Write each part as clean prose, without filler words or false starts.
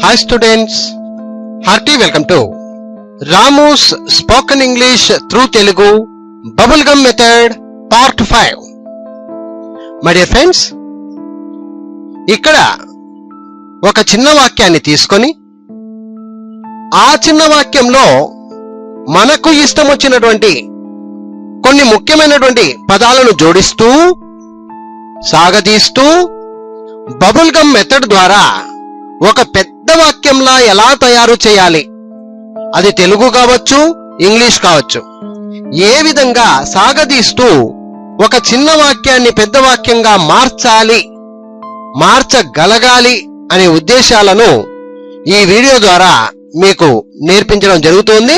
Hi students, hearty welcome to Ramu's Spoken English through Telugu Bubblegum Method Part 5. My dear friends, ఇక్కడ ఒక చిన్న వాక్యాన్ని తీసుకొని ఆ చిన్న వాక్యంలో మనకు ఇష్టం వచ్చినటువంటి కొన్ని ముఖ్యమైనటువంటి పదాలను జోడిస్తూ సాగదీస్తూ బబుల్ గమ్ మెథడ్ ద్వారా ఒక పెద్ద వాక్యంలా ఎలా తయారు చేయాలి, అది తెలుగు కావచ్చు ఇంగ్లీష్ కావచ్చు, ఏ విధంగా సాగదీస్తూ ఒక చిన్న వాక్యాన్ని పెద్ద వాక్యంగా మార్చగలగాలి అనే ఉద్దేశాలను ఈ వీడియో ద్వారా మీకు నేర్పించడం జరుగుతుంది.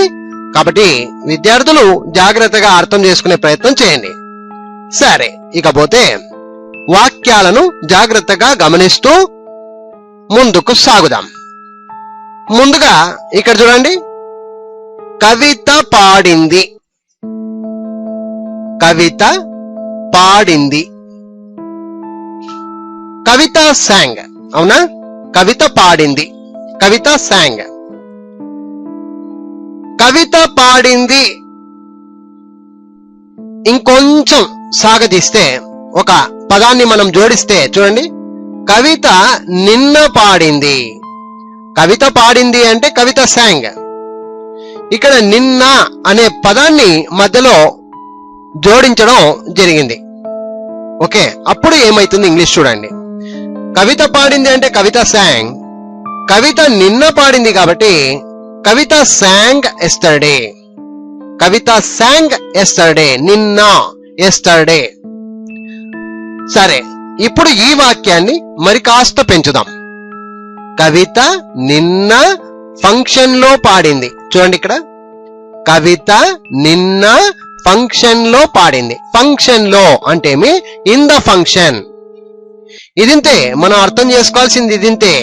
కాబట్టి విద్యార్థులు జాగ్రత్తగా అర్థం చేసుకునే ప్రయత్నం చేయండి. సరే, ఇకపోతే వాక్యాలను జాగ్రత్తగా గమనిస్తూ ముందుకు సాగుదాం. ముందుగా ఇక్కడ చూడండి, కవిత పాడింది. కవిత పాడింది. కవిత సాంగ్, అవునా? కవిత పాడింది, కవిత సాంగ్. కవిత పాడింది ఇంకొంచెం సాగదీస్తే ఒక పదాన్ని మనం జోడిస్తే చూడండి, కవిత నిన్న పాడింది. కవిత పాడింది అంటే కవిత సాంగ్. ఇక్కడ నిన్న అనే పదాన్ని మధ్యలో జోడించడం జరిగింది. ఓకే, అప్పుడు ఏమైతుంది ఇంగ్లీష్ చూడండి. కవిత పాడింది అంటే కవిత సాంగ్, కవిత నిన్న పాడింది కాబట్టి కవిత song yesterday. Kavitha song yesterday, నిన్న ఎస్టర్డే. సరే, ఇప్పుడు ఈ వాక్యాన్ని మరి కాస్త పెంచుదాం. కవిత నిన్న ఫంక్షన్ లో పాడింది. చూడండి ఇక్కడ, కవిత నిన్న ఫంక్షన్ లో పాడింది. ఫంక్షన్ లో అంటే ఇన్ ద ఫంక్షన్. ఇదింతే, మనం అర్థం చేసుకోవాల్సింది ఇదింతే.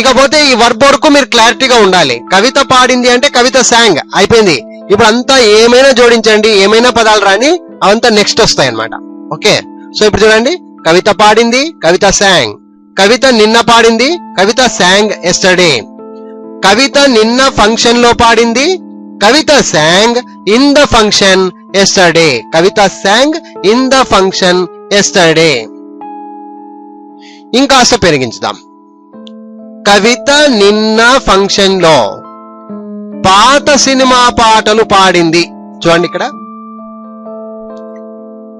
ఇకపోతే ఈ వర్బ్ వరకు మీరు క్లారిటీగా ఉండాలి. కవిత పాడింది అంటే కవిత సాంగ్ అయిపోయింది. ఇప్పుడు అంతా ఏమైనా జోడించండి, ఏమైనా పదాలు రాని అవంతా నెక్స్ట్ వస్తాయి అన్నమాట. ఓకే, సో ఇప్పుడు చూడండి, కవిత పాడింది, కవిత సాంగ్. కవిత నిన్న పాడింది, కవిత సాంగ్ ఎస్టర్డే. కవిత నిన్న ఫంక్షన్ లో పాడింది, Kavitha song in the function yesterday. Kavitha song in the function yesterday. ఇంకాస్త పెరిగించుదాం. కవిత నిన్న ఫంక్షన్ లో పాత సినిమా పాటలు పాడింది. చూడండి ఇక్కడ,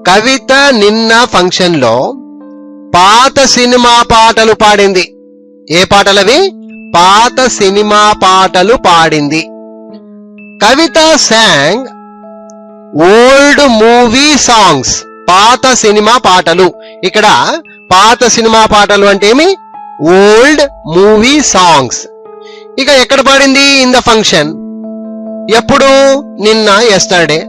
కవిత నిన్న ఫంక్షన్ లో పాత సినిమా పాటలు పాడింది. ఏ పాటలవి? పాత సినిమా పాటలు పాడింది. Kavitha song old movie songs. పాత సినిమా పాటలు. ఇక్కడ పాత సినిమా పాటలు అంటే ఓల్డ్ మూవీ సాంగ్స్. ఇక ఎక్కడ పాడింది? In the function. ఎప్పుడు? నిన్న, ఎస్టర్డే.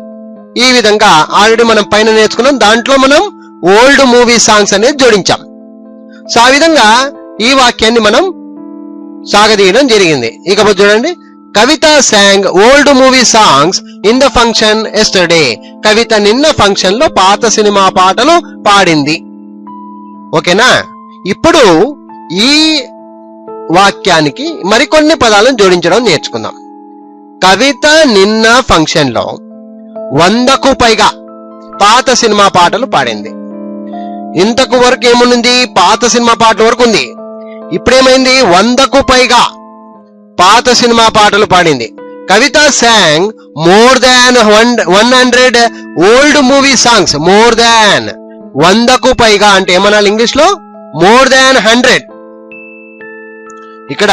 ఈ విధంగా ఆల్రెడీ మనం పైన నేర్చుకున్నాం. దాంట్లో మనం ఓల్డ్ మూవీ సాంగ్స్ అనేది జోడించాం. సో ఆ విధంగా ఈ వాక్యాన్ని మనం సాగదీయడం జరిగింది. ఇకపోతే చూడండి, Kavitha song old movie songs in the function yesterday. Kavitha నిన్న ఫంక్షన్ లో పాత సినిమా పాటలు పాడింది. ఓకేనా? ఇప్పుడు ఈ వాక్యానికి మరికొన్ని పదాలను జోడించడం నేర్చుకుందాం. కవిత నిన్న ఫంక్షన్ లో 100కు పైగా పాత సినిమా పాటలు పాడింది. ఇంతకు వరకు ఏముంది? పాత సినిమా పాటల వరకు ఉంది. ఇప్పుడేమైంది? 100కు పైగా పాత సినిమా పాటలు పాడింది. Kavitha song more than 100 old movie songs. More than, 100కు పైగా అంటే ఏమనాలి ఇంగ్లీష్ లో? More than 100. ఇక్కడ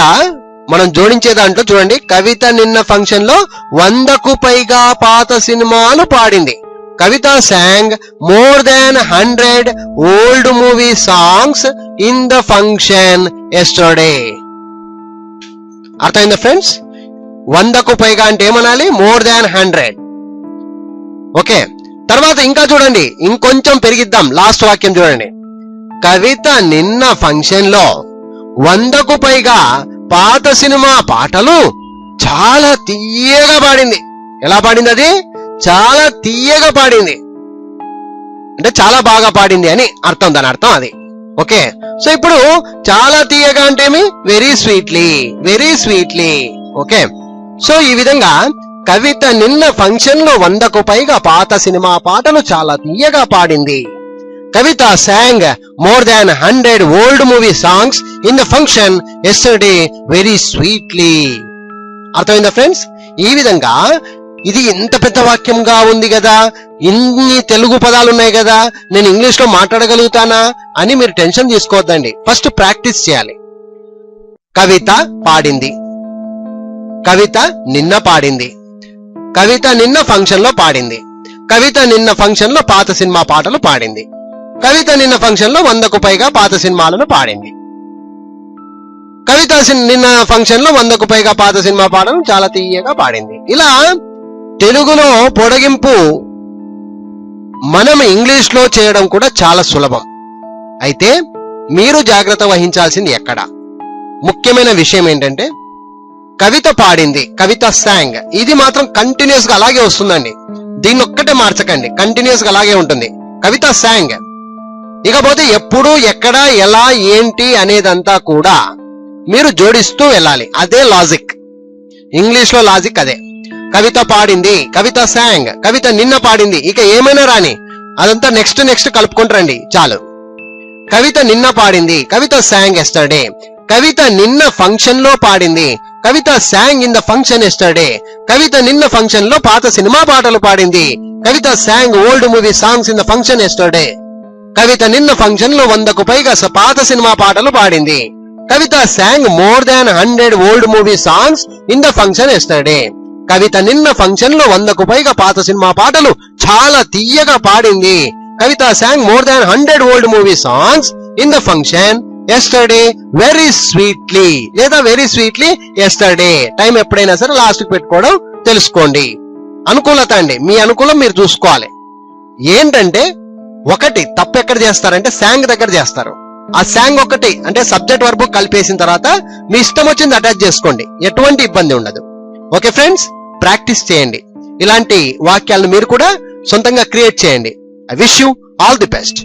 మనం జోడించే దాంట్లో చూడండి, కవిత నిన్న ఫంక్షన్ లో 100కు పైగా పాత సినిమాలు పాడింది. Kavitha song more than 100 old movie songs in the function yesterday. అర్థమైందా ఫ్రెండ్స్? 100కు పైగా అంటే ఏమనాలి? More than 100. ఓకే, తర్వాత ఇంకా చూడండి, ఇంకొంచెం పెరిగిద్దాం. లాస్ట్ వాక్యం చూడండి, కవిత నిన్న ఫంక్షన్ లో 100కు పైగా పాత సినిమా పాటలు చాలా తీయగా పాడింది. ఎలా పాడింది? అది చాలా తీయగా పాడింది అంటే చాలా బాగా పాడింది అని అర్థం. దాని అర్థం అది. ఓకే, సో ఇప్పుడు చాలా తీయగా అంటే ఏమి, very sweetly, very sweetly. Okay, so ఈ విధంగా కవిత నిన్న ఫంక్షన్ లో 100కు పైగా పాత సినిమా పాటలు చాలా తీయగా పాడింది. కవిత sang more than 100 old movie songs in the function yesterday very sweetly. అర్థమైందా ఫ్రెండ్స్? ఈ విధంగా ఇది ఇంత పెద్ద వాక్యంగా ఉంది కదా, ఇన్ని తెలుగు పదాలు ఉన్నాయి కదా, నేను ఇంగ్లీష్ లో మాట్లాడగలుగుతానా అని మీరు టెన్షన్ తీసుకోవద్దండి. ఫస్ట్ ప్రాక్టీస్ చేయాలి. కవిత పాడింది, కవిత నిన్న పాడింది, కవిత నిన్న ఫంక్షన్ లో పాడింది, కవిత నిన్న ఫంక్షన్ లో పాత సినిమా పాటలు పాడింది, కవిత నిన్న ఫంక్షన్ లో 100కు పైగా పాత సినిమాలను పాడింది. కవిత నిన్న ఫంక్షన్ లో 100కు పైగా పాత సినిమా పాటలు చాలా తీయగా పాడింది. ఇలా తెలుగులో పొడిగింపు మనం ఇంగ్లీష్ లో చేయడం కూడా చాలా సులభం. అయితే మీరు జాగ్రత్త వహించాల్సింది ఎక్కడ, ముఖ్యమైన విషయం ఏంటంటే కవిత పాడింది, కవిత sang, ఇది మాత్రం కంటిన్యూస్ గా అలాగే వస్తుందండి. దీన్ని ఒక్కటే మార్చకండి, కంటిన్యూస్ గా అలాగే ఉంటుంది. కవిత sang. ఇకపోతే ఎప్పుడు ఎక్కడ ఎలా ఏంటి అనేదంతా కూడా మీరు జోడిస్తూ వెళ్ళాలి. అదే లాజిక్, ఇంగ్లీష్ లో లాజిక్ అదే. కవిత పాడింది, కవిత sang, కవిత నిన్న పాడింది, ఇక ఏమైనా రాని అదంతా నెక్స్ట్ కలుపుకుంటారండి చాలు. కవిత నిన్న పాడింది, కవిత sang yesterday, కవిత నిన్న ఫంక్షన్ లో పాడింది, కవిత sang in the function yesterday, కవిత నిన్న ఫంక్షన్ లో పాత సినిమా పాటలు పాడింది, కవిత sang old movie songs in the function yesterday, కవిత నిన్న ఫంక్షన్ లో 100కు పైగా పాత సినిమా పాటలు పాడింది, కవిత sang more than 100 old movie songs in the function yesterday, కవిత నిన్న ఫంక్షన్ లో 100కు పైగా పాత సినిమా పాటలు చాలా తీయగా పాడింది, కవిత sang more than 100 old movie songs in the function yesterday very sweetly, లేదా వెరీ స్వీట్లీ yesterday. టైం ఎప్పుడైనా సరే లాస్ట్ కి పెట్టుకోవడం తెలుసుకోండి. అనుకూలత అండి, మీ అనుకూలం మీరు చూసుకోవాలి. ఏంటంటే ఒకటి తప్పు ఎక్కడ చేస్తారంటే sang దగ్గర చేస్తారు. ఆ sang ఒకటి అంటే సబ్జెక్ట్ వర్బ్ కలిపేసిన తర్వాత మీ ఇష్టం వచ్చింది అటాచ్ చేసుకోండి, ఎటువంటి ఇబ్బంది ఉండదు. ఓకే ఫ్రెండ్స్, ప్రాక్టీస్ చేయండి. ఇలాంటి వాక్యాలను మీరు కూడా సొంతంగా క్రియేట్ చేయండి. I wish you all the best.